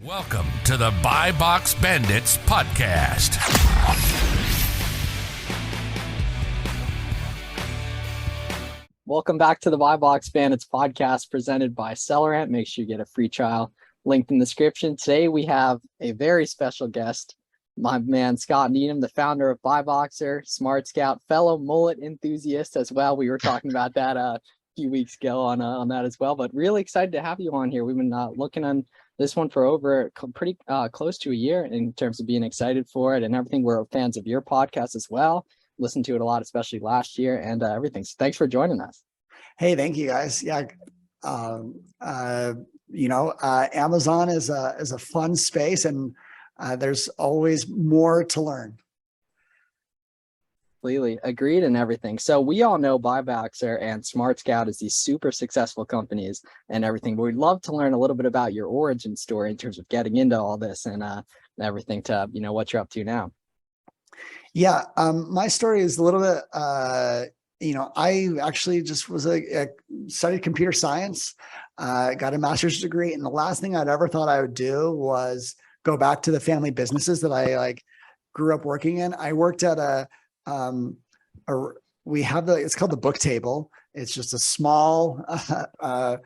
Welcome to the Buy Box Bandits podcast. Welcome back to the Buy Box Bandits podcast presented by Sellerant. Make sure you get a free trial linked in the description. Today we have a very special guest, my man Scott Needham, the founder of BuyBoxer, SmartScout, fellow mullet enthusiast as well. We were talking about that a few weeks ago on that as well, but really excited to have you on here. We've been looking on this one for over pretty close to a year in terms of being excited for it and everything. We're fans of your podcast as well. Listened to it a lot, especially last year and everything. So thanks for joining us. Hey, thank you guys. Yeah. Amazon is a fun space and there's always more to learn. Completely agreed and everything. So we all know BuyBoxer and SmartScout as these super successful companies and everything, but we'd love to learn a little bit about your origin story in terms of getting into all this and everything to, what you're up to now. Yeah. My story is a little bit, I actually just was studied computer science, got a master's degree. And the last thing I'd ever thought I would do was go back to the family businesses that I grew up working in. I worked at it's called the book table. It's just a small, they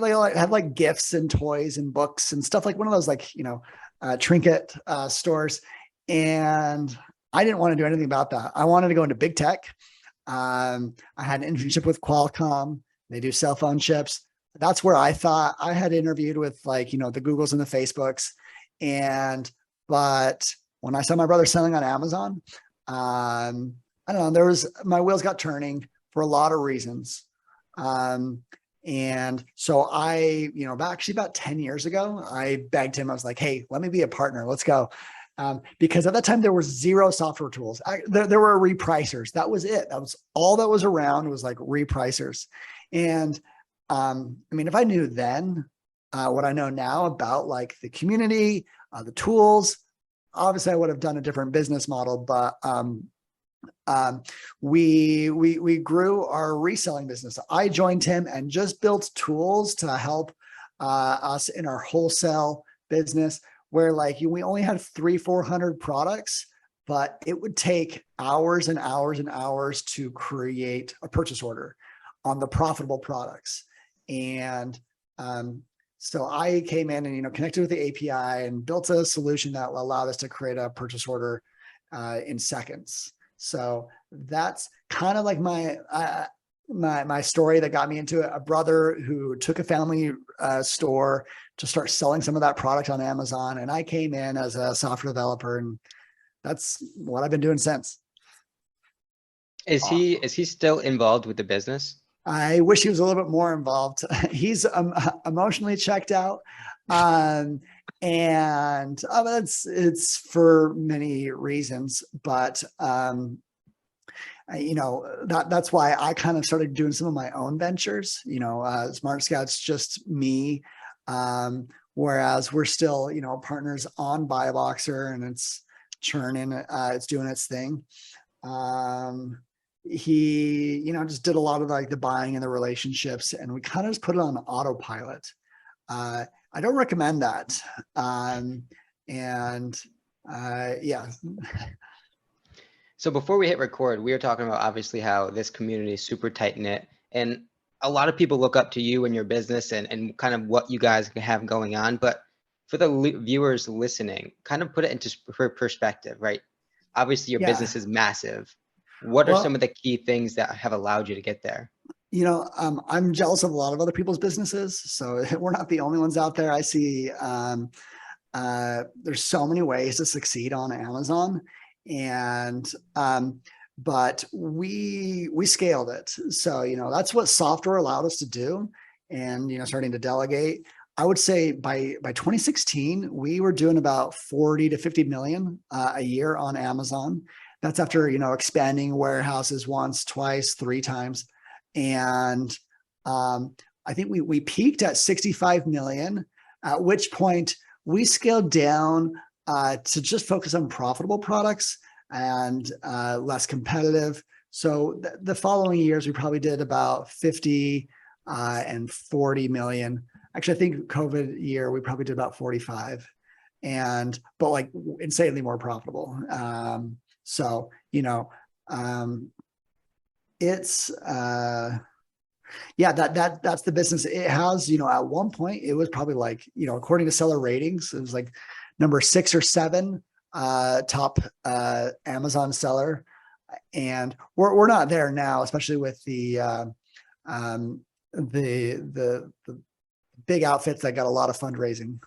have gifts and toys and books and stuff, like one of those trinket stores. And I didn't want to do anything about that. I wanted to go into big tech. I had an internship with Qualcomm. They do cell phone chips. That's where I thought I had interviewed with the Googles and the Facebooks. But when I saw my brother selling on Amazon, I don't know, my wheels got turning for a lot of reasons. And so actually about 10 years ago, I begged him, I was like, hey, let me be a partner. Let's go. Because at that time there was zero software tools. There were repricers. That was it. That was all that was around, was repricers. And if I knew then what I know now about the community, the tools, obviously I would have done a different business model, but we grew our reselling business. I joined him and just built tools to help us in our wholesale business, where we only had 300-400 products, but it would take hours and hours and hours to create a purchase order on the profitable products. And so I came in and connected with the API and built a solution that allowed us to create a purchase order in seconds. So that's kind of my story that got me into it. A brother who took a family store to start selling some of that product on Amazon. And I came in as a software developer, and that's what I've been doing since. Is he still involved with the business? I wish he was a little bit more involved. He's emotionally checked out. It's for many reasons, but that's why I kind of started doing some of my own ventures. SmartScout's just me. Whereas we're still, partners on BuyBoxer, and it's churning, it's doing its thing. He, just did a lot of the buying and the relationships, and we kind of just put it on autopilot. I don't recommend that. Yeah. So before we hit record, we were talking about obviously how this community is super tight knit, and a lot of people look up to you and your business and kind of what you guys have going on. But for the viewers listening, kind of put it into perspective, right? Obviously your business is massive. What are some of the key things that have allowed you to get there? I'm jealous of a lot of other people's businesses. So we're not the only ones out there. I see there's so many ways to succeed on Amazon, and but we scaled it. So, that's what software allowed us to do. And, starting to delegate, I would say by 2016, we were doing about 40 to 50 million a year on Amazon. That's after, expanding warehouses once, twice, 3 times. And I think we peaked at 65 million, at which point we scaled down to just focus on profitable products and less competitive. So the following years, we probably did about 50 and 40 million actually, I think COVID year, we probably did about 45 but like insanely more profitable. So, it's, yeah, that's the business. It has, at one point it was probably like, according to seller ratings, it was like number 6 or 7 top Amazon seller. And we're not there now, especially with the big outfits that got a lot of fundraising.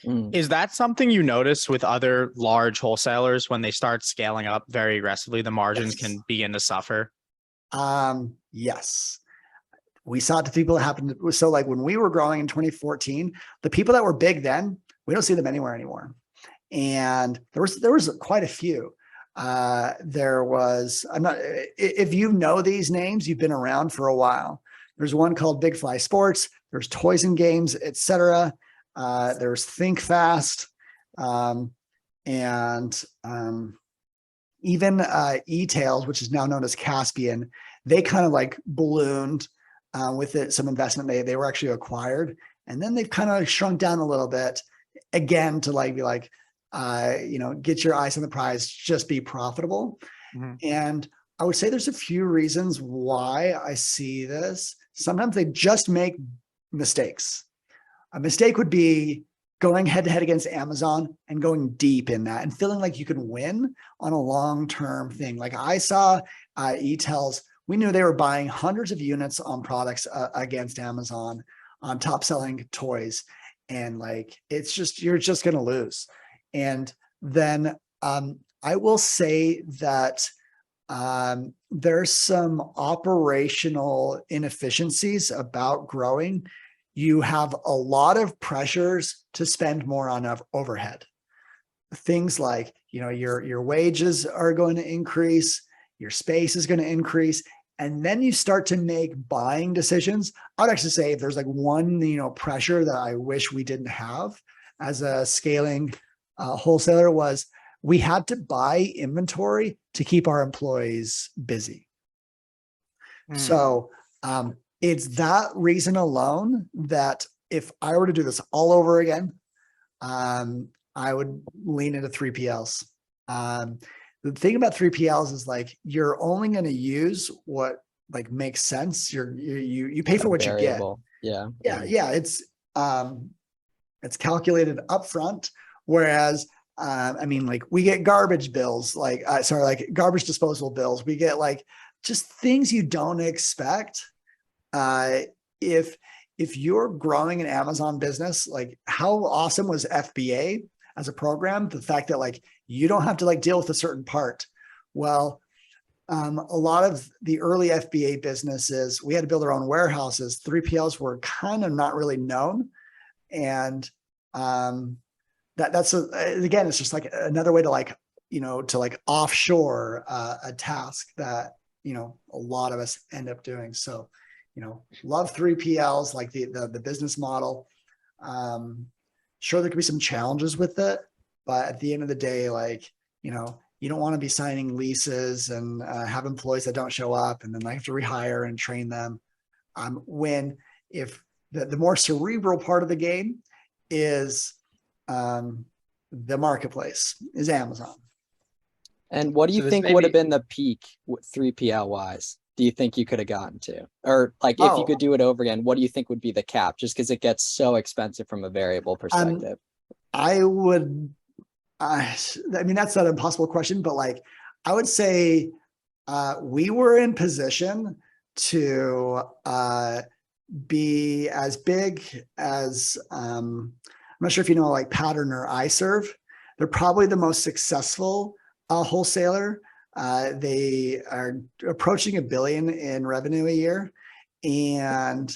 Is that something you notice with other large wholesalers when they start scaling up very aggressively, the margins can begin to suffer? Yes. We saw it to people that happened. So like when we were growing in 2014, the people that were big then, we don't see them anywhere anymore. And there was quite a few. If you know these names, you've been around for a while. There's one called Big Fly Sports. There's Toys and Games, etc. There's Think Fast, and even E-Tails, which is now known as Caspian. They kind of like ballooned with some investment. They were actually acquired, and then they've kind of shrunk down a little bit again to like be like, get your eyes on the prize, just be profitable. Mm-hmm. And I would say there's a few reasons why I see this. Sometimes they just make mistakes. A mistake would be going head to head against Amazon and going deep in that and feeling like you can win on a long-term thing. Like I saw E-Tails, we knew they were buying hundreds of units on products against Amazon on top selling toys. And like, you're just going to lose. And then I will say that there's some operational inefficiencies about growing. You have a lot of pressures to spend more on overhead. Things like, your wages are going to increase, your space is going to increase, and then you start to make buying decisions. I would actually say if there's like one, pressure that I wish we didn't have as a scaling wholesaler was we had to buy inventory to keep our employees busy. So it's that reason alone that if I were to do this all over again, I would lean into 3PLs. The thing about 3PLs is like, you're only going to use what like makes sense. You pay for what Variable. you get. Yeah. It's calculated upfront. Whereas, like we get garbage bills, like garbage disposal bills. We get like just things you don't expect. If you're growing an Amazon business, like how awesome was FBA as a program? The fact that like you don't have to like deal with a certain part. Well, a lot of the early FBA businesses, we had to build our own warehouses. 3PLs were kind of not really known, and again, it's just like another way to like, to like offshore a task that, a lot of us end up doing. So, love 3PLs, like the business model. Sure, there could be some challenges with it, but at the end of the day, like, you don't want to be signing leases and have employees that don't show up and then I have to rehire and train them. If the more cerebral part of the game is the marketplace, is Amazon. And what do you think would have been the peak 3PL wise? Do you think you could have gotten to? Or like if you could do it over again, what do you think would be the cap? Just because it gets so expensive from a variable perspective. I mean, that's not an impossible question, but like I would say we were in position to be as big as I'm not sure if you know like Pattern or iServe. They're probably the most successful wholesaler. They are approaching $1 billion in revenue a year. And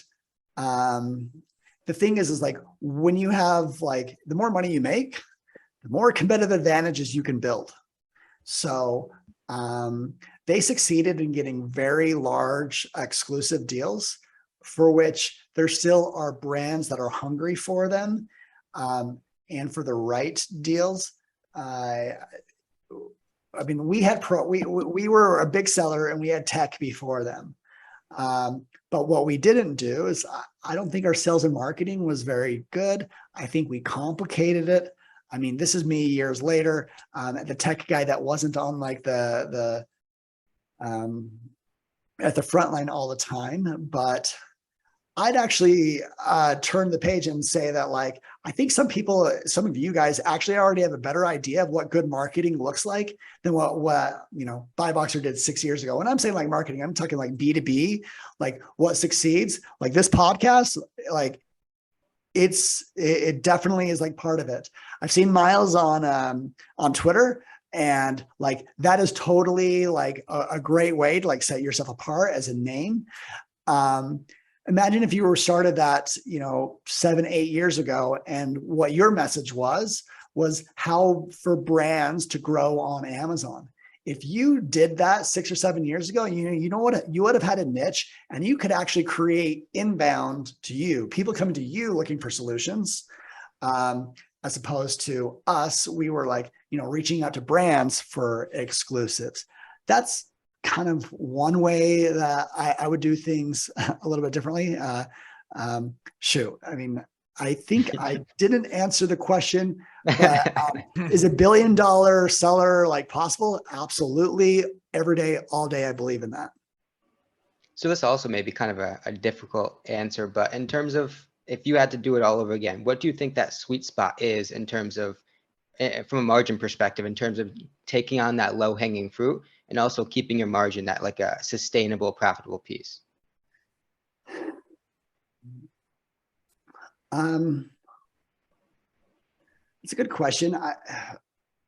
the thing is like when you have like the more money you make, the more competitive advantages you can build. So they succeeded in getting very large exclusive deals for which there still are brands that are hungry for them. And for the right deals, I mean, we were a big seller and we had tech before them. But what we didn't do is I don't think our sales and marketing was very good. I think we complicated it. I mean, this is me years later, the tech guy that wasn't on like at the front line all the time, but I'd actually turn the page and say that, like, I think some of you guys actually already have a better idea of what good marketing looks like than what BuyBoxer did 6 years ago. When I'm saying like marketing, I'm talking like B2B, like what succeeds. Like this podcast, like it definitely is like part of it. I've seen Miles on Twitter, and like that is totally like a great way to like set yourself apart as a name. Imagine if you were started that, 7, 8 years ago, and what your message was how for brands to grow on Amazon. If you did that 6 or 7 years ago, you know what, you would have had a niche, and you could actually create inbound to you, people coming to you looking for solutions, as opposed to us. We were like, reaching out to brands for exclusives. That's kind of one way that I would do things a little bit differently. Shoot, I mean, I think I didn't answer the question, but is $1 billion seller like possible? Absolutely. Every day, all day, I believe in that. So this also may be kind of a difficult answer, but in terms of if you had to do it all over again, what do you think that sweet spot is in terms of, from a margin perspective, in terms of taking on that low hanging fruit and also keeping your margin at like a sustainable, profitable piece? It's a good question.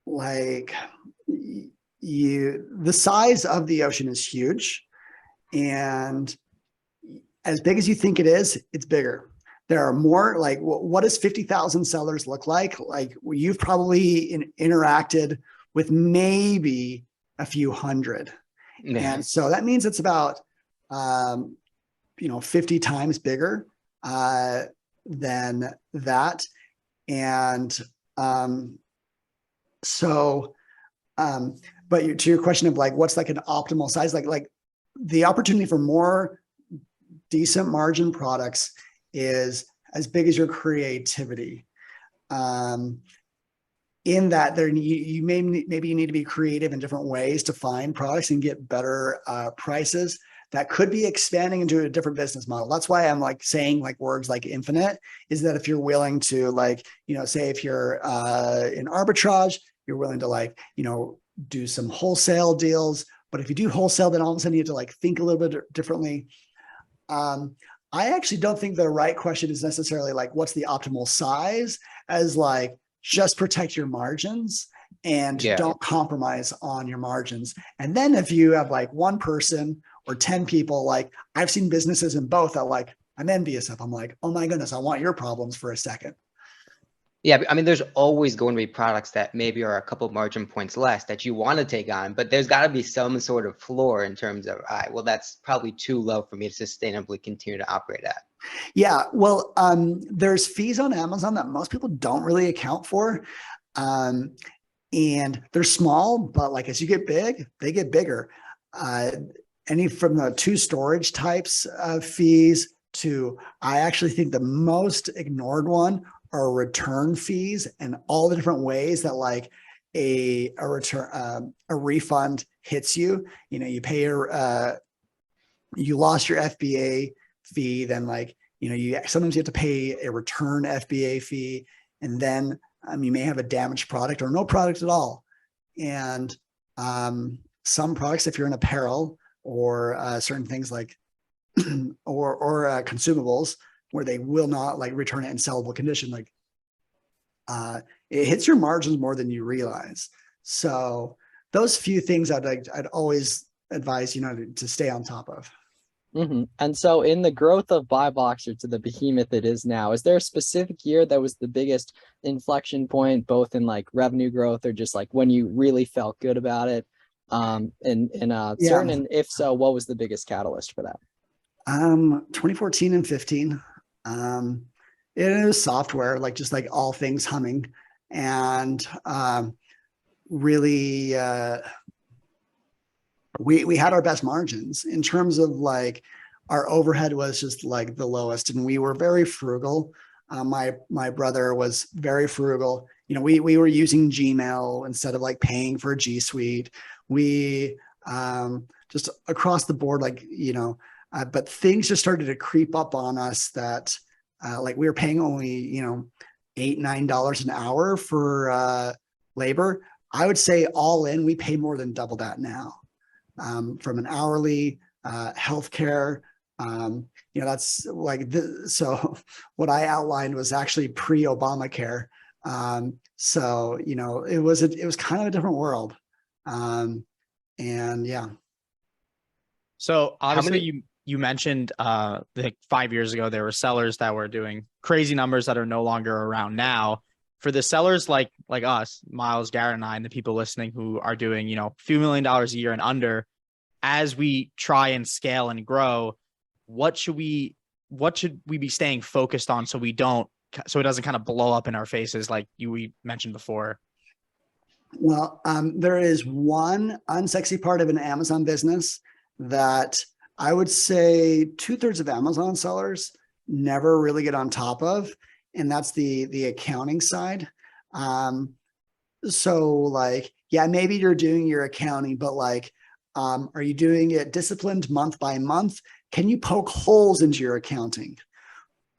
The size of the ocean is huge, and as big as you think it is, it's bigger. There are more, like, what does 50,000 sellers look like? Like, you've probably interacted with maybe a few hundred. Yeah. And so that means it's about, 50 times bigger than that. And but to your question of like, what's like an optimal size, like the opportunity for more decent margin products is as big as your creativity. In that you maybe you need to be creative in different ways to find products and get better prices. That could be expanding into a different business model. That's why I'm like saying like words like infinite, is that if you're willing to like, say if you're in arbitrage, you're willing to like, do some wholesale deals. But if you do wholesale, then all of a sudden you have to like think a little bit differently. I actually don't think the right question is necessarily like, what's the optimal size, as like, just protect your margins and don't compromise on your margins. And then if you have like one person or 10 people, like I've seen businesses in both that like I'm envious of. I'm like, oh my goodness, I want your problems for a second. Yeah, I mean, there's always going to be products that maybe are a couple margin points less that you want to take on, but there's got to be some sort of floor in terms of, all right, well, that's probably too low for me to sustainably continue to operate at. Yeah, well, there's fees on Amazon that most people don't really account for. And they're small, but like as you get big, they get bigger. Any from the 2 storage types of fees to, I actually think the most ignored one are return fees, and all the different ways that like a return, a refund hits you. You pay you lost your FBA fee, then like, sometimes you have to pay a return FBA fee, and then you may have a damaged product or no product at all. And some products, if you're in apparel or certain things like or consumables, where they will not like return it in sellable condition, like it hits your margins more than you realize. So those few things I'd always advise to stay on top of. Mm-hmm. And so in the growth of BuyBoxer to the behemoth it is now, is there a specific year that was the biggest inflection point, both in like revenue growth or just like when you really felt good about it? Certain, and if so, what was the biggest catalyst for that? 2014 and 15. It was software, like just like all things humming, and really we had our best margins in terms of like our overhead was just like the lowest, and we were very frugal. My brother was very frugal. You know, we were using Gmail instead of like paying for a G Suite. We just across the board, like, you know, but things just started to creep up on us that like we were paying only, you know, $8-9 an hour for labor. I would say all in, we pay more than double that now, from an hourly, healthcare. You know, that's like so what I outlined was actually pre-Obamacare. So, you know, it was kind of a different world. And yeah. So How obviously many? you mentioned like 5 years ago there were sellers that were doing crazy numbers that are no longer around now. For the sellers like us, Miles, Garrett, and I, and the people listening who are doing, you know, a few $1 million a year and under, as we try and scale and grow, what should we be staying focused on so it doesn't kind of blow up in our faces like we mentioned before? Well, there is one unsexy part of an Amazon business that I would say 2/3 of Amazon sellers never really get on top of, and that's the accounting side. So like, yeah, maybe you're doing your accounting, but like, are you doing it disciplined month by month? Can you poke holes into your accounting?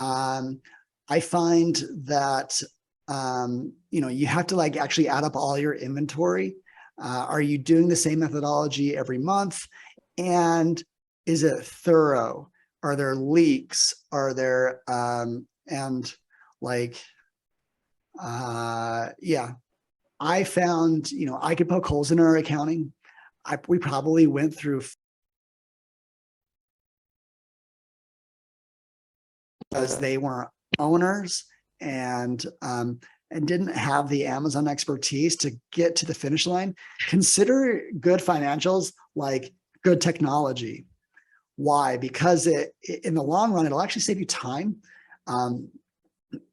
I find that, you know, you have to like actually add up all your inventory. Are you doing the same methodology every month? And is it thorough? Are there leaks? Are there, and like, yeah, I found, you know, I could poke holes in our accounting. We probably went through because they weren't owners and didn't have the Amazon expertise to get to the finish line. Consider good financials like good technology. Why? Because in the long run, it'll actually save you time,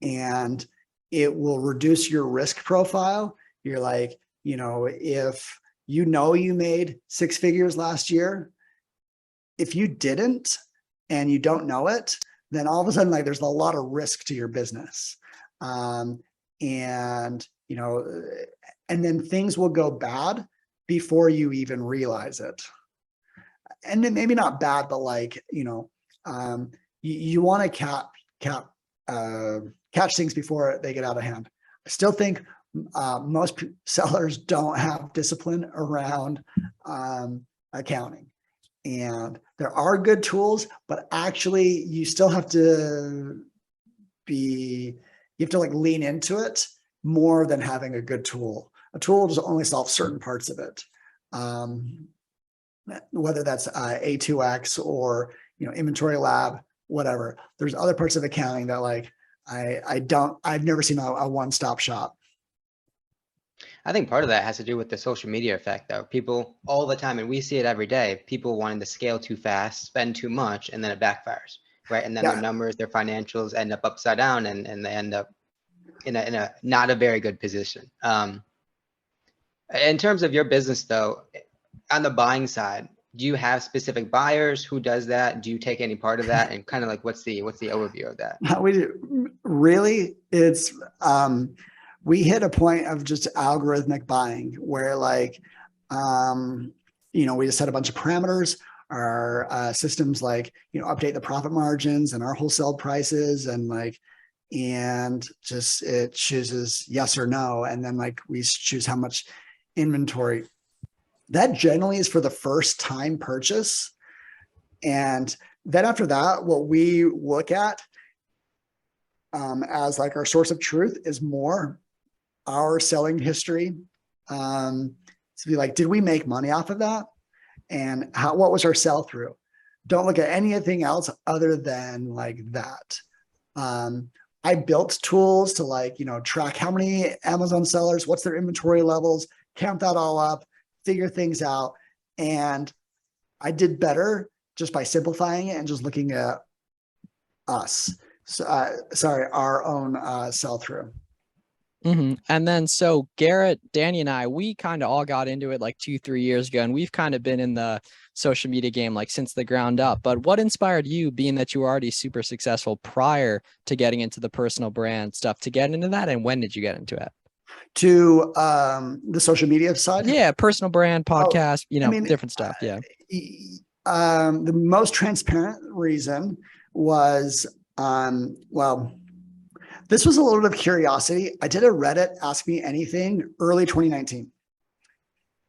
and it will reduce your risk profile. You're like, you know, if you know you made 6 figures last year, if you didn't and you don't know it, then all of a sudden, like, there's a lot of risk to your business. And, you know, and then things will go bad before you even realize it. And then maybe not bad, but like, you know, you want to catch things before they get out of hand. I still think most sellers don't have discipline around accounting. And there are good tools, but actually you still have to you have to like lean into it more than having a good tool. A tool will just only solve certain parts of it. Whether that's A2X or, you know, inventory lab, whatever. There's other parts of accounting that like, I've never seen a one-stop shop. I think part of that has to do with the social media effect, though. People all the time, and we see it every day, people wanting to scale too fast, spend too much, and then it backfires, right? And then their numbers, their financials end up upside down, and they end up in a not a very good position. In terms of your business, though, on the buying side, do you have specific buyers? Who does that? Do you take any part of that? And kind of like, what's the overview of that? We do. Really, it's we hit a point of just algorithmic buying where like, you know, we just set a bunch of parameters. Our systems like, you know, update the profit margins and our wholesale prices and like, and just it chooses yes or no. And then like we choose how much inventory. That generally is for the first time purchase. And then after that, what we look at as like our source of truth is more our selling history. To be like, did we make money off of that? And what was our sell through? Don't look at anything else other than like that. I built tools to like, you know, track how many Amazon sellers, what's their inventory levels, count that all up, figure things out. And I did better just by simplifying it and just looking at us. So, sorry, our own sell through. And then so Garrett, Danny and I, we kind of all got into it like 2-3 years ago, and we've kind of been in the social media game like since the ground up. But what inspired you, being that you were already super successful prior to getting into the personal brand stuff, to get into that? And when did you get into it? To the social media side? Yeah, personal brand, podcast, I mean, different stuff. Yeah. The most transparent reason was, well, this was a little bit of curiosity. I did a Reddit Ask Me Anything early 2019.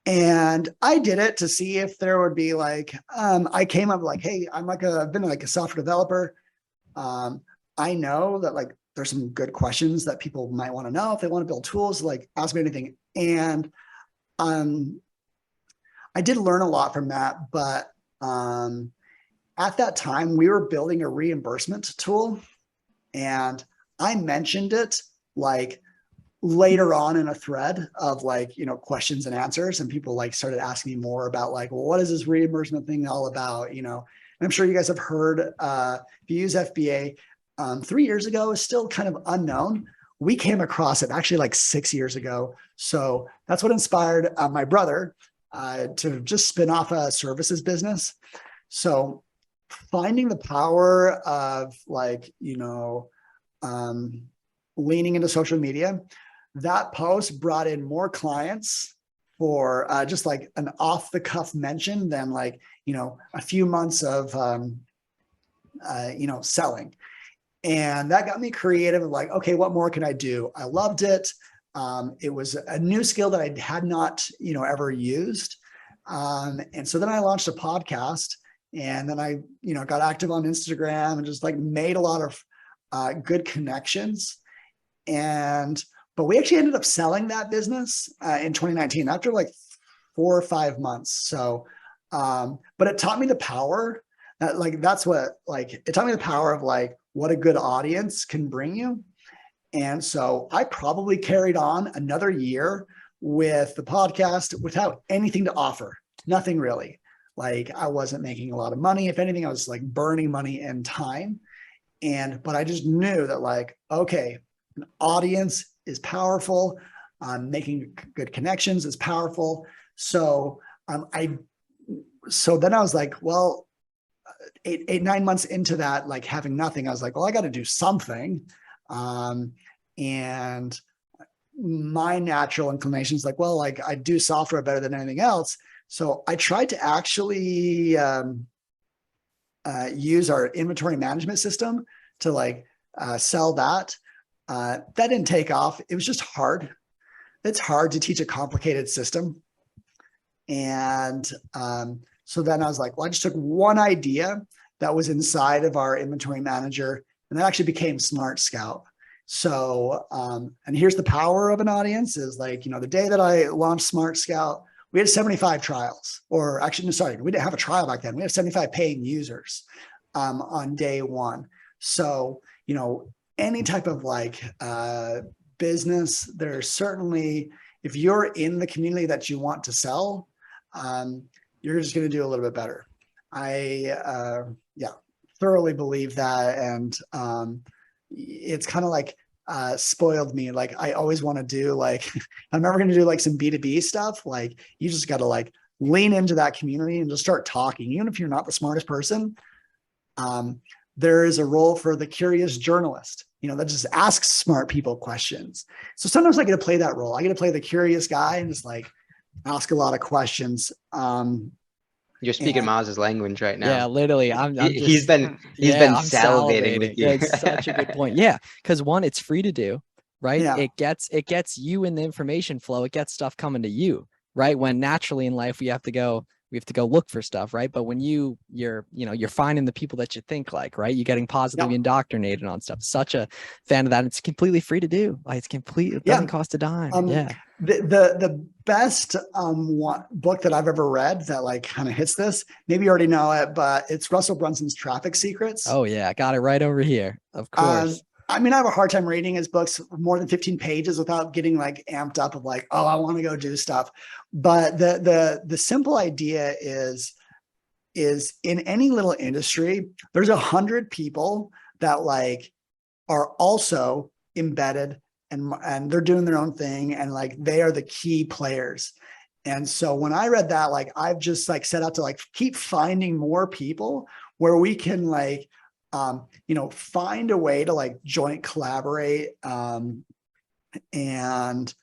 And I did it to see if there would be like, I came up like, hey, I've been like a software developer. I know that like there's some good questions that people might want to know if they want to build tools, like ask me anything. And I did learn a lot from that, but at that time we were building a reimbursement tool, and I mentioned it like later on in a thread of like, questions and answers, and people like started asking me more about like, well, what is this reimbursement thing all about? And I'm sure you guys have heard, if you use FBA, 3 years ago is still kind of unknown. We came across it actually like 6 years ago. So that's what inspired my brother to just spin off a services business. So finding the power of like, leaning into social media, that post brought in more clients for just like an off the cuff mention than like, a few months of, selling. And that got me creative of like, okay, what more can I do? I loved it. It was a new skill that I had not, ever used. And so then I launched a podcast, and then I, got active on Instagram and just like made a lot of good connections. But we actually ended up selling that business in 2019 after like 4 or 5 months. So, but it taught me the power that like, it taught me the power of like what a good audience can bring you. And so I probably carried on another year with the podcast without anything to offer, nothing really. Like I wasn't making a lot of money. If anything, I was like burning money and time. But I just knew that like, okay, an audience is powerful. Making good connections is powerful. So then I was like, well, 9 months into that, like having nothing, I was like, well, I got to do something. And my natural inclination is like, well, like I do software better than anything else. So I tried to actually use our inventory management system to like sell that. That didn't take off. It was just hard. It's hard to teach a complicated system. And so then I was like, well, I just took one idea that was inside of our inventory manager, and that actually became SmartScout. So, and here's the power of an audience is like, the day that I launched SmartScout, we had 75 trials, or actually, no, sorry, we didn't have a trial back then. We had 75 paying users on day one. So, any type of like business, there's certainly, if you're in the community that you want to sell, you're just going to do a little bit better. I thoroughly believe that. And it's kind of like spoiled me. Like I always want to do like, I'm never going to do like some B2B stuff. Like you just got to like lean into that community and just start talking. Even if you're not the smartest person, there is a role for the curious journalist, that just asks smart people questions. So sometimes I get to play that role. I get to play the curious guy and just like ask a lot of questions. You're speaking Miles's language right now. Yeah, literally. He's been salivating with you. That's such a good point. Yeah, because one, it's free to do, right? Yeah. It gets you in the information flow. It gets stuff coming to you, right? When naturally in life we have to go look for stuff, right? But when you're finding the people that you think like, right? You're getting positively indoctrinated on stuff. Such a fan of that. It's completely free to do. Like it's complete. It doesn't cost a dime. The best book that I've ever read that like kind of hits this, maybe you already know it, but it's Russell Brunson's Traffic Secrets. Oh yeah, got it right over here. Of course. I mean, I have a hard time reading his books more than 15 pages without getting like amped up of like, oh, I want to go do stuff. But the simple idea is in any little industry, there's 100 people that like are also embedded and they're doing their own thing, and like they are the key players. And so when I read that, like I've just like set out to like keep finding more people where we can like find a way to like joint collaborate, and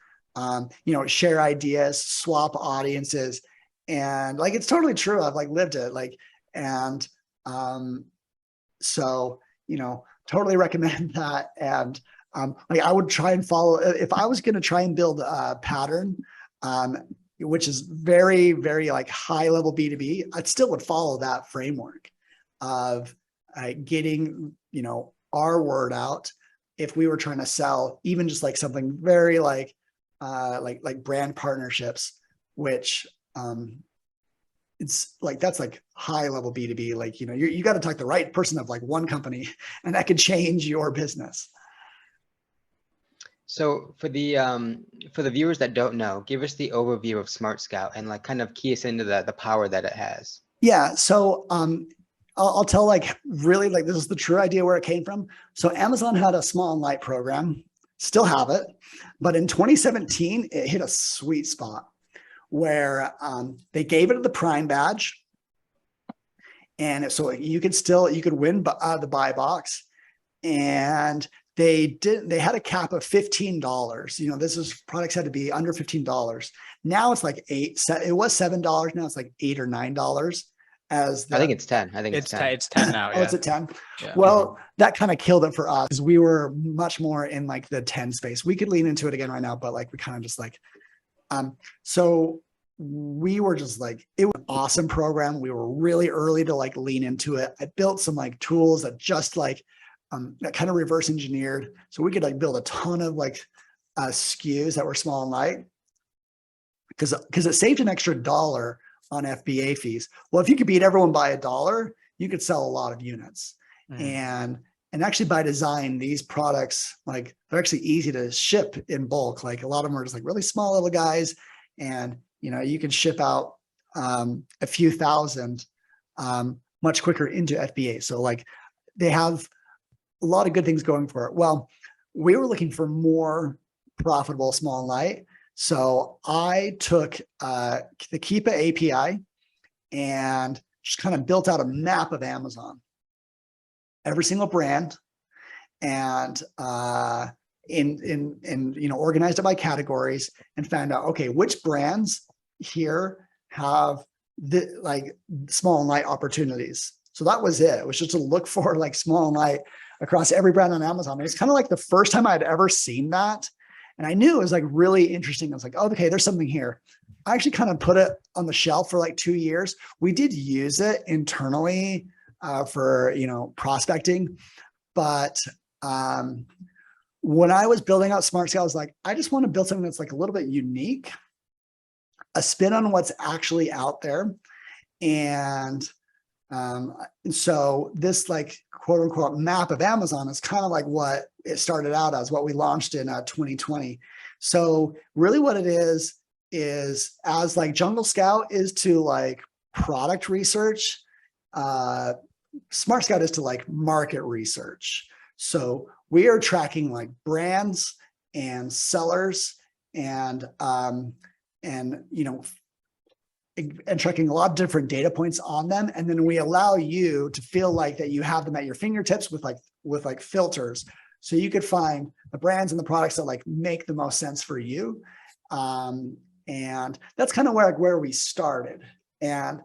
share ideas, swap audiences. And like it's totally true. I've like lived it. Like, and so totally recommend that. And like I would try and follow, if I was going to try and build a pattern, which is very, very like high level B2B, I still would follow that framework of getting, our word out. If we were trying to sell even just like something very like brand partnerships, which it's like, that's like high level B2B. Like, you got to talk to the right person of like one company, and that could change your business. So for the viewers that don't know, give us the overview of SmartScout and like kind of key us into the power that it has. Yeah. So I'll tell like really like this is the true idea where it came from. So Amazon had a small and light program, still have it, but in 2017 it hit a sweet spot where they gave it the Prime badge, and so you could win the buy box, and they had a cap of $15. Products had to be under $15. Now it's like it was $7. Now it's like $8 or $9. I think it's 10. I think it's 10. It's 10 now. Oh, Yeah. it's at 10. Yeah. Well, that kind of killed it for us. We were much more in like the 10 space. We could lean into it again right now, but like we kind of just like, so we were just like, it was an awesome program. We were really early to like lean into it. I built some like tools that just like, that kind of reverse engineered. So we could like build a ton of like SKUs that were small and light, because it saved an extra $1 on FBA fees. Well, if you could beat everyone by $1, you could sell a lot of units. And actually by design, these products, like they're actually easy to ship in bulk. Like a lot of them are just like really small little guys. And, you can ship out a few thousand much quicker into FBA. So like they have a lot of good things going for it. Well, we were looking for more profitable small and light. So I took the Keepa API and just kind of built out a map of Amazon, every single brand, and organized it by categories, and found out, okay, which brands here have the like small and light opportunities. So that was it. It was just to look for like small and light across every brand on Amazon. It was kind of like the first time I'd ever seen that. And I knew it was like really interesting. I was like, oh, okay, there's something here. I actually kind of put it on the shelf for like 2 years. We did use it internally for, prospecting. But when I was building out SmartScout, I was like, I just want to build something that's like a little bit unique, a spin on what's actually out there. And so this like quote unquote map of Amazon is kind of like what it started out as, what we launched in 2020. So really what it is as like Jungle Scout is to like product research, SmartScout is to like market research. So we are tracking like brands and sellers and tracking a lot of different data points on them. And then we allow you to feel like that you have them at your fingertips with like filters. So you could find the brands and the products that like make the most sense for you. And that's kind of where we started. And,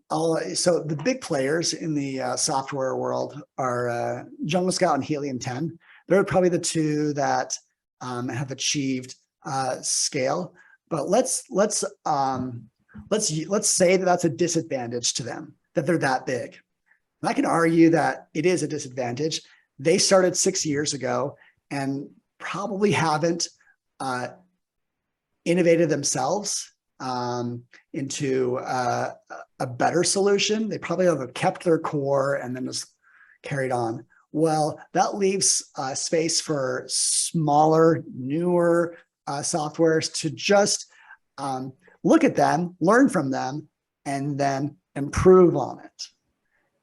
so the big players in the software world are Jungle Scout and Helium 10. They're probably the two that have achieved scale. But let's say that that's a disadvantage to them, that they're that big. And I can argue that it is a disadvantage. They started 6 years ago and probably haven't innovated themselves into a better solution. They probably have kept their core and then just carried on. Well, that leaves space for smaller, newer softwares to just look at them, learn from them, and then improve on it.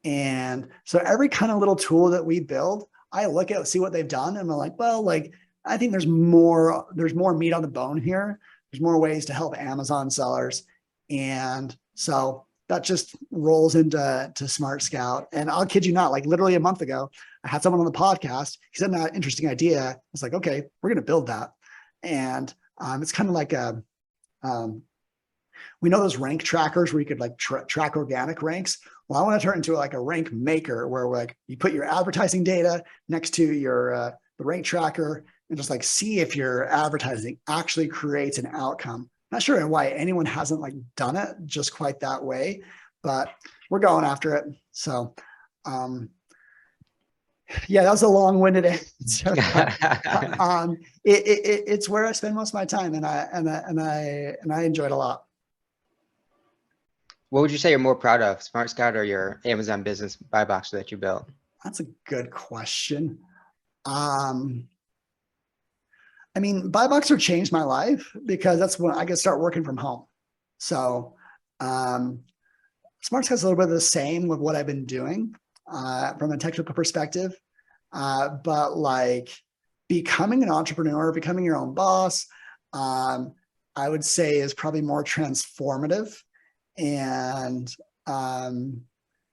And so every kind of little tool that we build, I look at, see what they've done. And I'm like, well, like, I think there's more meat on the bone here. There's more ways to help Amazon sellers. And so that just rolls into SmartScout. And I'll kid you not, like literally a month ago, I had someone on the podcast. He said an interesting idea. I was like, okay, we're going to build that. And it's kind of like we know those rank trackers where you could like track organic ranks. Well, I want to turn into like a rank maker where like you put your advertising data next to your the rank tracker and just like see if your advertising actually creates an outcome. Not sure why anyone hasn't like done it just quite that way, but we're going after it. So yeah, that was a long-winded answer. It's where I spend most of my time, and I enjoy it a lot. What would you say you're more proud of, SmartScout or your Amazon business BuyBoxer that you built? That's a good question. I mean, BuyBoxer changed my life because that's when I could start working from home. So SmartScout's a little bit of the same with what I've been doing from a technical perspective. But like becoming an entrepreneur, becoming your own boss, I would say is probably more transformative. And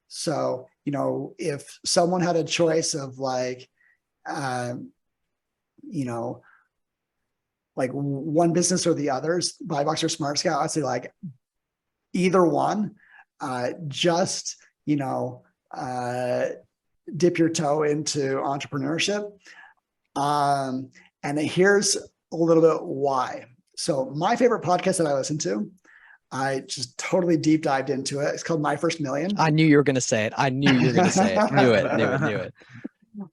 so, you know, if someone had a choice of like, you know, like one business or the others, BuyBoxer or SmartScout, I'd say like either one, just, you know, dip your toe into entrepreneurship. And here's a little bit why. So my favorite podcast that I listen to, I just totally deep dived into it. It's called My First Million. I knew you were going to say it. I knew you were going to say it. Knew it.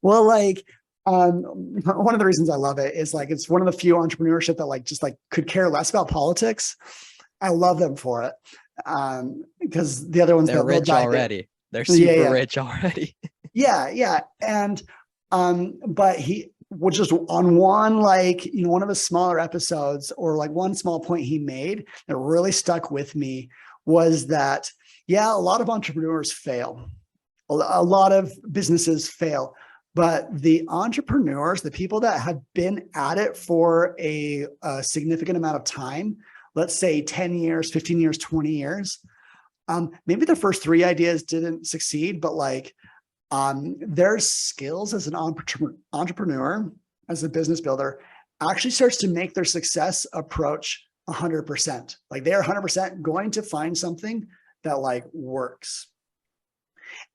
Well, like, one of the reasons I love it is like, it's one of the few entrepreneurship that like, just like could care less about politics. I love them for it. Because the other ones, they're rich already. They're super rich already. Yeah. And, but he was just on one, like, you know, one of his smaller episodes or like one small point he made that really stuck with me was that, yeah, a lot of entrepreneurs fail. A lot of businesses fail, but the entrepreneurs, the people that have been at it for a significant amount of time, let's say 10 years, 15 years, 20 years, maybe the first 3 ideas didn't succeed, but like, their skills as an entrepreneur, as a business builder, actually starts to make their success approach 100%. Like they are 100% going to find something that like works.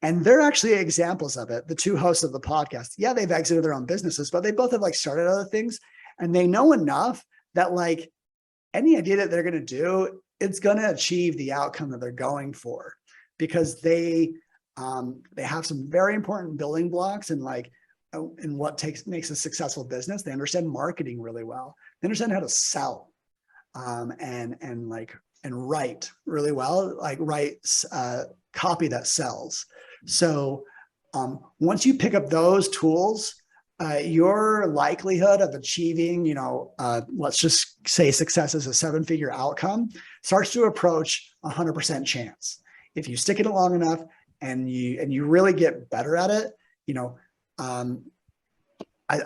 And they're actually examples of it. The 2 hosts of the podcast, yeah, they've exited their own businesses, but they both have like started other things, and they know enough that like any idea that they're going to do, it's going to achieve the outcome that they're going for, because they have some very important building blocks and like in what makes a successful business. They understand marketing really well. They understand how to sell and write really well, like write copy that sells. So once you pick up those tools, your likelihood of achieving, you know, let's just say success as a 7-figure outcome starts to approach 100% chance. If you stick it long enough, and you really get better at it, you know, I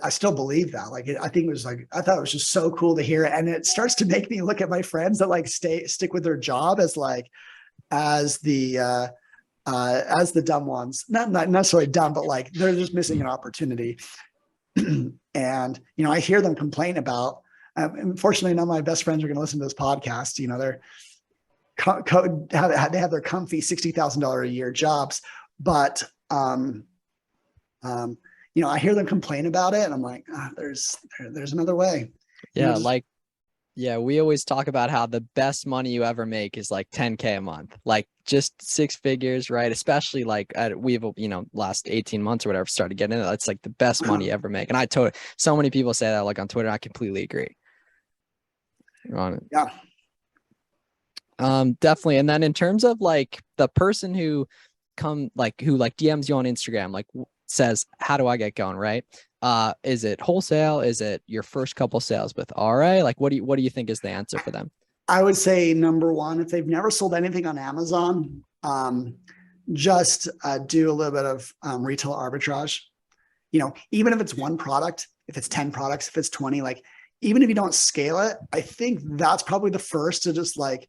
still believe that. Like, I think it was like, I thought it was just so cool to hear it. And it starts to make me look at my friends that like stick with their job as like, as the dumb ones, not necessarily dumb, but like they're just missing an opportunity. And, you know, I hear them complain about, unfortunately, none of my best friends are going to listen to this podcast. You know, they have their comfy $60,000 a year jobs, but you know, I hear them complain about it, and I'm like, there's another way. Yeah, like, yeah, we always talk about how the best money you ever make is like 10K a month, like just 6 figures, right? Especially like we've, you know, last 18 months or whatever started getting it. It's like the best money you ever make, and I told so many people say that like on Twitter. I completely agree. You're on it. Yeah. Definitely. And then in terms of like the person who DMs you on Instagram, like says, how do I get going? Right. Is it wholesale? Is it your first couple sales with RA? Like, what do you think is the answer for them? I would say number one, if they've never sold anything on Amazon, just do a little bit of retail arbitrage. Even if it's one product, if it's 10 products, if it's 20, like even if you don't scale it, I think that's probably the first to just like,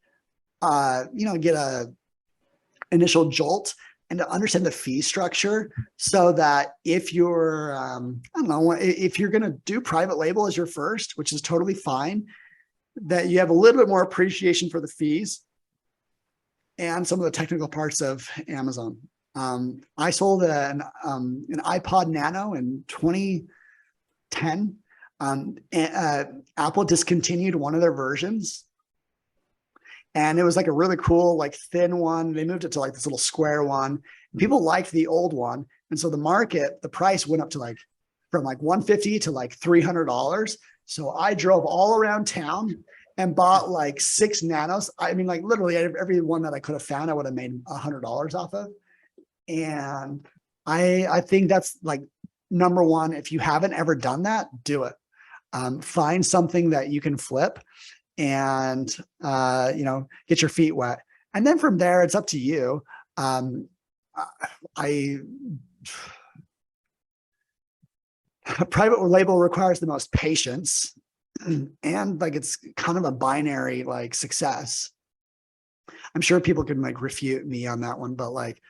get a initial jolt and to understand the fee structure so that if you're, I don't know, if you're going to do private label as your first, which is totally fine, that you have a little bit more appreciation for the fees and some of the technical parts of Amazon. I sold an iPod Nano in 2010. Apple discontinued one of their versions. And it was like a really cool, like thin one. They moved it to like this little square one. People liked the old one. And so the price went up to like from like $150 to like $300. So I drove all around town and bought like 6 nanos. I mean, like literally every one that I could have found, I would have made $100 off of. And I think that's like number one. If you haven't ever done that, do it. Find something that you can flip and, get your feet wet. And then from there, it's up to you. Private label requires the most patience and like, it's kind of a binary like success. I'm sure people can like refute me on that one, but like,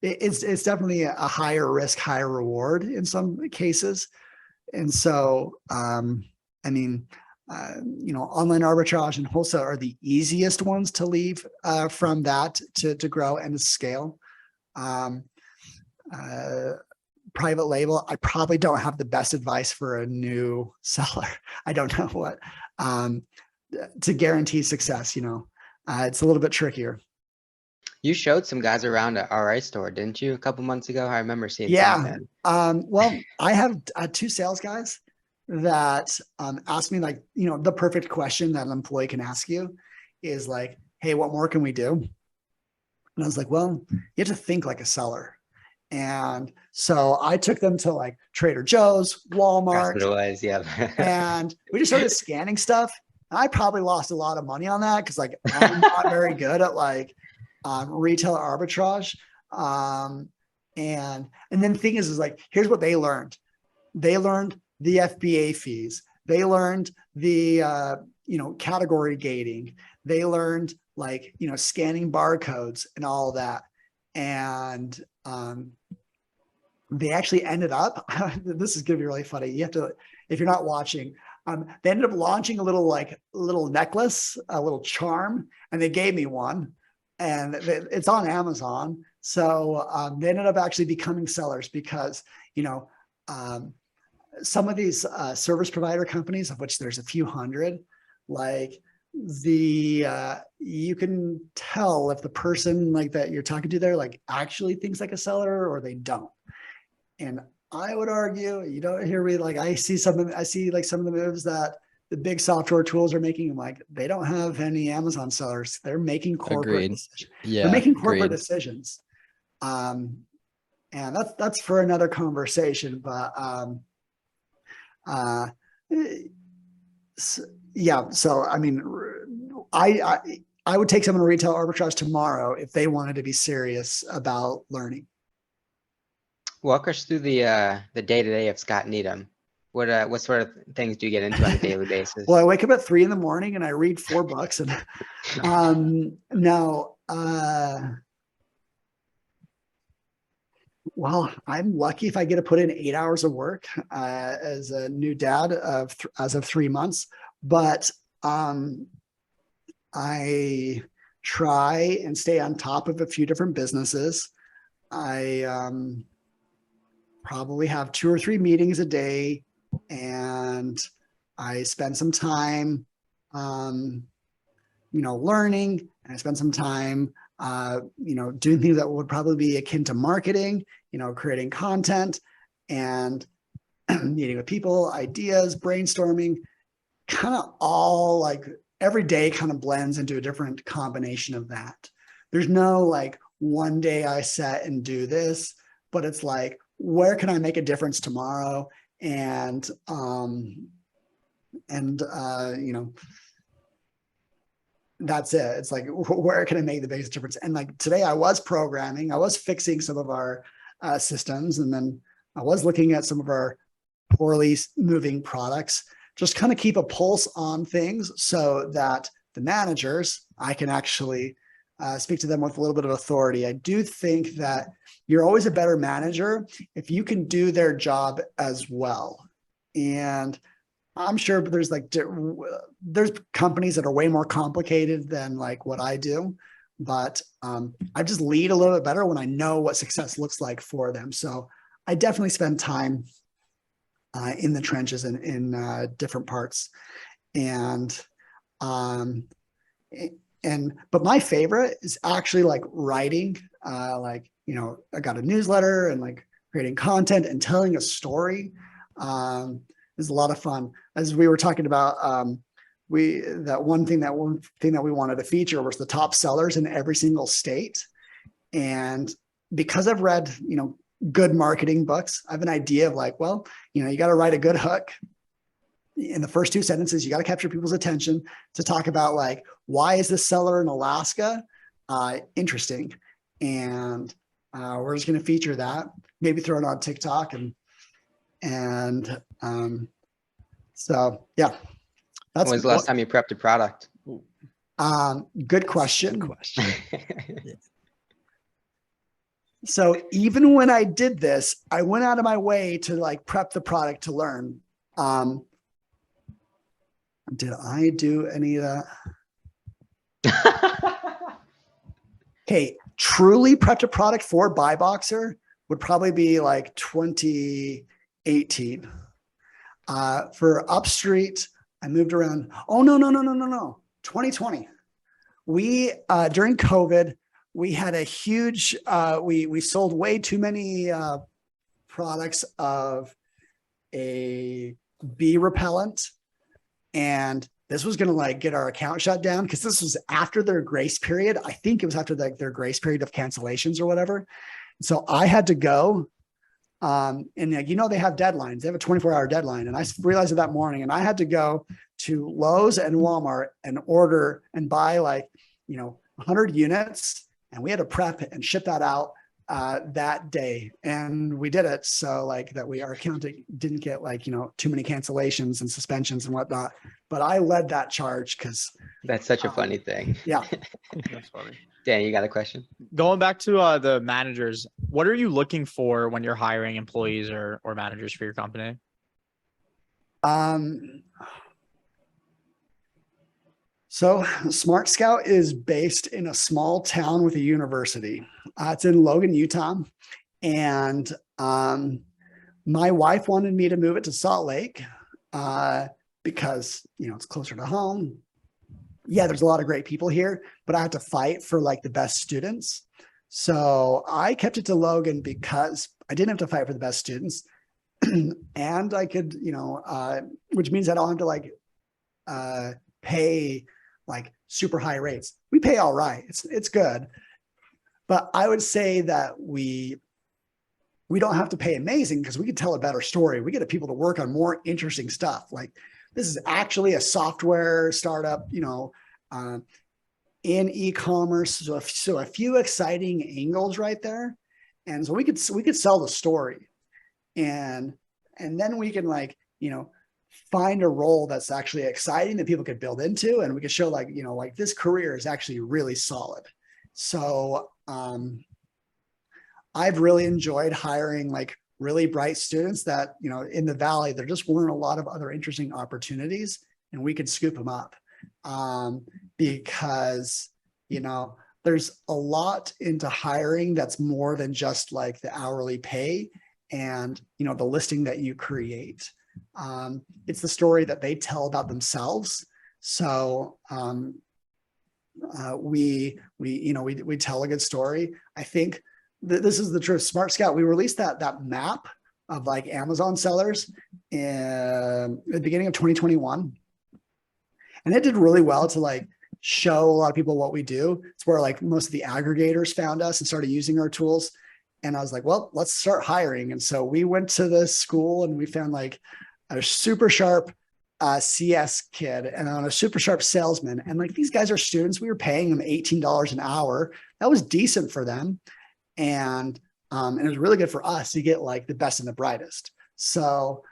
it's definitely a higher risk, higher reward in some cases. And so, online arbitrage and wholesale are the easiest ones to leave from that to grow and to scale. Private label, I probably don't have the best advice for a new seller. I don't know what to guarantee success. It's a little bit trickier. You showed some guys around at RI store, didn't you? A couple months ago, I remember seeing. Yeah. Well, I have 2 sales guys that ask me like, the perfect question that an employee can ask you is like, hey, what more can we do? And I was like, well, you have to think like a seller. And so I took them to like Trader Joe's, Walmart. That's what it was, yeah. And we just started scanning stuff. I probably lost a lot of money on that because like I'm not very good at like retail arbitrage. And then the thing is like, here's what they learned. They learned the FBA fees. They learned the, category gating. They learned like, scanning barcodes and all of that. And they actually ended up, this is going to be really funny. You have to, if you're not watching, they ended up launching a little necklace, a little charm, and they gave me one. And it's on Amazon. So they ended up actually becoming sellers because, some of these service provider companies, of which there's a few hundred, like you can tell if the person like that you're talking to there, like actually thinks like a seller or they don't. And I would argue, you don't hear me, like I see like some of the moves that the big software tools are making. I'm like, they don't have any Amazon sellers. They're making corporate decisions. Yeah, they're making corporate decisions. And that's for another conversation, but so I mean, I would take someone to retail arbitrage tomorrow if they wanted to be serious about learning. Walk us through the day-to-day of Scott Needham. What sort of things do you get into on a daily basis? Well, I wake up at 3 a.m. and I read 4 books and well, I'm lucky if I get to put in 8 hours of work as a new dad as of 3 months, but I try and stay on top of a few different businesses. I probably have 2 or 3 meetings a day, and I spend some time, learning, and I spend some time, doing things that would probably be akin to marketing, creating content and meeting with people, ideas, brainstorming, kind of all like every day kind of blends into a different combination of that. There's no like one day I set and do this, but it's like, where can I make a difference tomorrow? And that's it. It's like, where can I make the biggest difference? And like today I was programming, I was fixing some of our systems. And then I was looking at some of our poorly moving products, just kind of keep a pulse on things so that the managers, I can actually speak to them with a little bit of authority. I do think that you're always a better manager if you can do their job as well. And I'm sure there's like, there's companies that are way more complicated than like what I do, but I just lead a little bit better when I know what success looks like for them. So I definitely spend time in the trenches and in different parts. But my favorite is actually like writing, like, you know, I got a newsletter and like creating content and telling a story. Is a lot of fun. As we were talking about, one thing that we wanted to feature was the top sellers in every single state. And because I've read, you know, good marketing books, I have an idea of like, well, you know, you got to write a good hook. In the first 2 sentences, you got to capture people's attention to talk about like, why is this seller in Alaska interesting? And we're just going to feature that, maybe throw it on TikTok so yeah. When was the last time you prepped a product? Good question. So even when I did this, I went out of my way to like prep the product to learn. Did I do any of that? Okay, truly prepped a product for BuyBoxer would probably be like 2018. For Upstreet, I moved around. Oh, no. 2020. We, during COVID, we had a huge, we sold way too many products of a bee repellent. And this was going to like get our account shut down because this was after their grace period. I think it was after their grace period of cancellations or whatever. So I had to go. And you know, they have deadlines. They have a 24-hour deadline. And I realized it that morning, and I had to go to Lowe's and Walmart and order and buy like, you know, 100 units. And we had to prep and ship that out that day. And we did it. So like that our account didn't get like, you know, too many cancellations and suspensions and whatnot. But I led that charge because that's such a funny thing. Yeah. That's funny. Dan, you got a question? Going back to the managers, what are you looking for when you're hiring employees or managers for your company? So SmartScout is based in a small town with a university. It's in Logan, Utah. And my wife wanted me to move it to Salt Lake because, you know, it's closer to home. Yeah, there's a lot of great people here, but I had to fight for like the best students. So I kept it to Logan because I didn't have to fight for the best students. And I could, you know, which means I don't have to like pay like super high rates. We pay all right. It's good. But I would say that we don't have to pay amazing because we could tell a better story. We get people to work on more interesting stuff. Like this is actually a software startup, you know, in e-commerce. So a few exciting angles right there. And so we could sell the story and then we can like, you know, find a role that's actually exciting that people could build into. And we could show like, you know, like this career is actually really solid. So I've really enjoyed hiring like really bright students that, you know, in the Valley, there just weren't a lot of other interesting opportunities and we could scoop them up because, you know, there's a lot into hiring that's more than just like the hourly pay and, you know, the listing that you create. It's the story that they tell about themselves. So we tell a good story. I think this is the truth. SmartScout, we released that map of like Amazon sellers in the beginning of 2021. And it did really well to like show a lot of people what we do. It's where like most of the aggregators found us and started using our tools. And I was like, well, let's start hiring. And so we went to the school and we found like a super sharp CS kid and on a super sharp salesman. And like these guys are students. We were paying them $18 an hour. That was decent for them. And it was really good for us to get like the best and the brightest. So,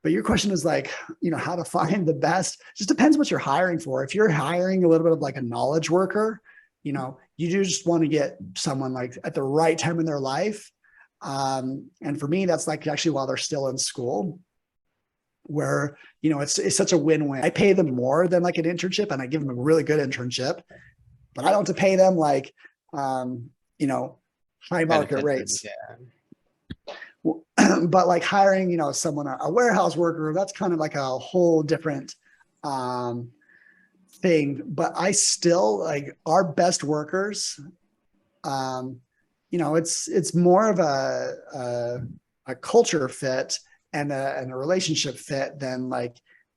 but your question is like, how to find the best. It just depends what you're hiring for. If you're hiring a little bit of like a knowledge worker, you do just want to get someone like at the right time in their life. And for me, that's like actually while they're still in school, where, it's such a win-win. I pay them more than like an internship and I give them a really good internship, but I don't have to pay them like, high market rates. Yeah. But like hiring, someone, a warehouse worker, that's kind of like a whole different thing. But I still like our best workers. It's more of a culture fit and a relationship fit than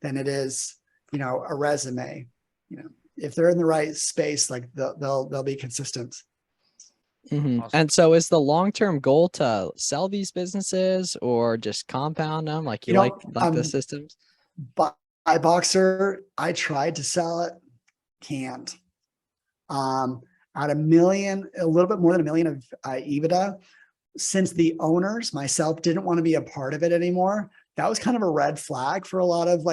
it is, a resume. If they're in the right space, like they'll be consistent. Mm-hmm. Awesome. And so is the long-term goal to sell these businesses or just compound them? Like you like the systems? BuyBoxer, I tried to sell it, can't. At a little bit more than $1 million of EBITDA, since the owners, myself, didn't want to be a part of it anymore, that was kind of a red flag for a lot of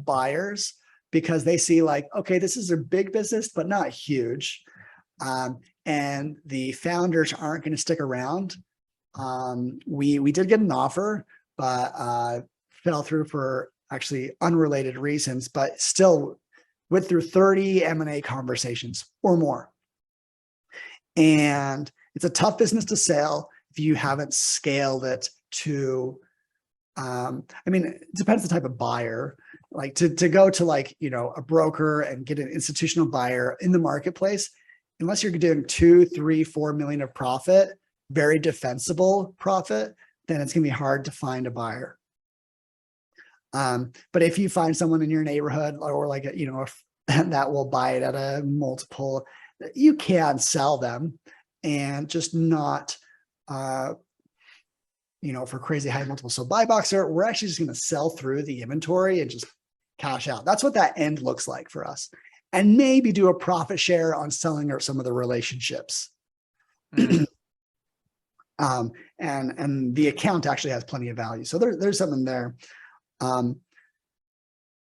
buyers, because they see like, okay, this is a big business, but not huge. And the founders aren't going to stick around. We did get an offer, but fell through for actually unrelated reasons, but still went through 30 M&A conversations or more. And it's a tough business to sell if you haven't scaled it to, it depends the type of buyer. Like to go to a broker and get an institutional buyer in the marketplace, unless you're doing 2, 3, 4 million of profit, very defensible profit, then it's going to be hard to find a buyer. But if you find someone in your neighborhood or that will buy it at a multiple, you can sell them, and just not, for crazy high multiples. So BuyBoxer, we're actually just going to sell through the inventory and just cash out. That's what that end looks like for us. And maybe do a profit share on selling or some of the relationships. And the account actually has plenty of value. So there's something there.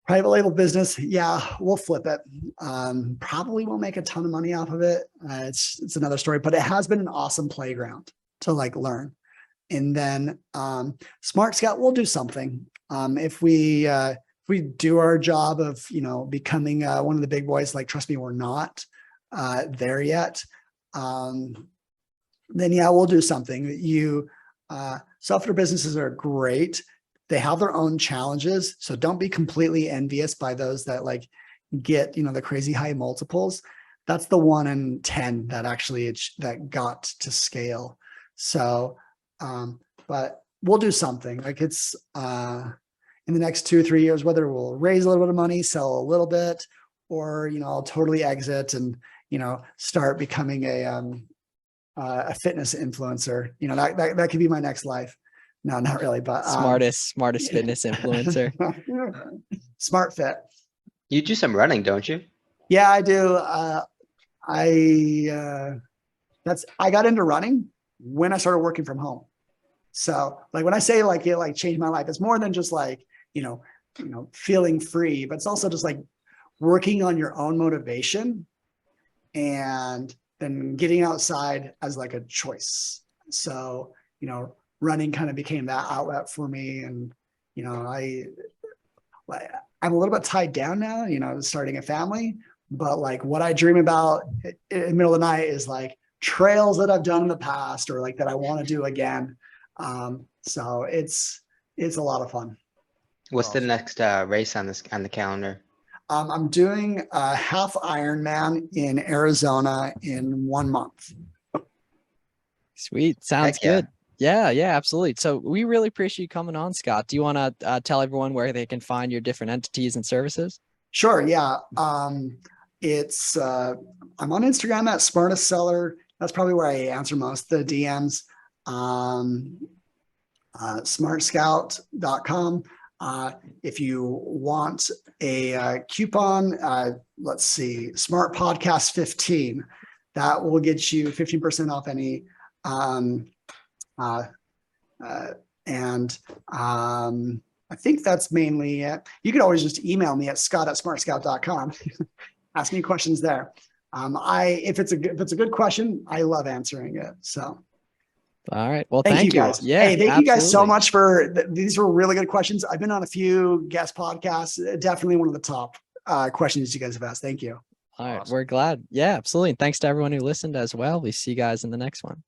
Private label business, yeah, we'll flip it. Probably won't make a ton of money off of it. It's another story, but it has been an awesome playground to learn. And then SmartScout, we'll do something. If we do our job of becoming one of the big boys, trust me, we're not there yet. Then yeah, we'll do something. Software businesses are great. They have their own challenges, so don't be completely envious by those that get the crazy high multiples. That's the 1 in 10 that actually that got to scale. So, but we'll do something. It's in the next 2 or 3 years, whether we'll raise a little bit of money, sell a little bit, or I'll totally exit and start becoming a fitness influencer. That could be my next life. No, not really, but smartest fitness influencer. Smart fit. You do some running, don't you? Yeah, I do. I got into running when I started working from home. So when I say it changed my life, it's more than just feeling free, but it's also just working on your own motivation and then getting outside as a choice. So, running kind of became that outlet for me. And, I'm a little bit tied down now, starting a family, but what I dream about in the middle of the night is trails that I've done in the past or that I want to do again. So it's a lot of fun. What's the next race on the calendar? I'm doing a half Ironman in Arizona in 1 month. Sweet. Sounds good. Yeah, absolutely. So we really appreciate you coming on, Scott. Do you want to tell everyone where they can find your different entities and services? Sure. Yeah. It's I'm on Instagram at smartest seller. That's probably where I answer most of the DMs. SmartScout.com. If you want a coupon, let's see, Smart Podcast 15, that will get you 15% off any. I think that's mainly it. You could always just email me at scott@smartscout.com. Ask me questions there. If it's a good question, I love answering it. So. All right. Well, Thank you guys. Yeah. Hey, thank you guys so absolutely. much these were really good questions. I've been on a few guest podcasts. Definitely one of the top questions you guys have asked. Thank you. All right. Awesome. We're glad. Yeah, absolutely. And thanks to everyone who listened as well. We see you guys in the next one.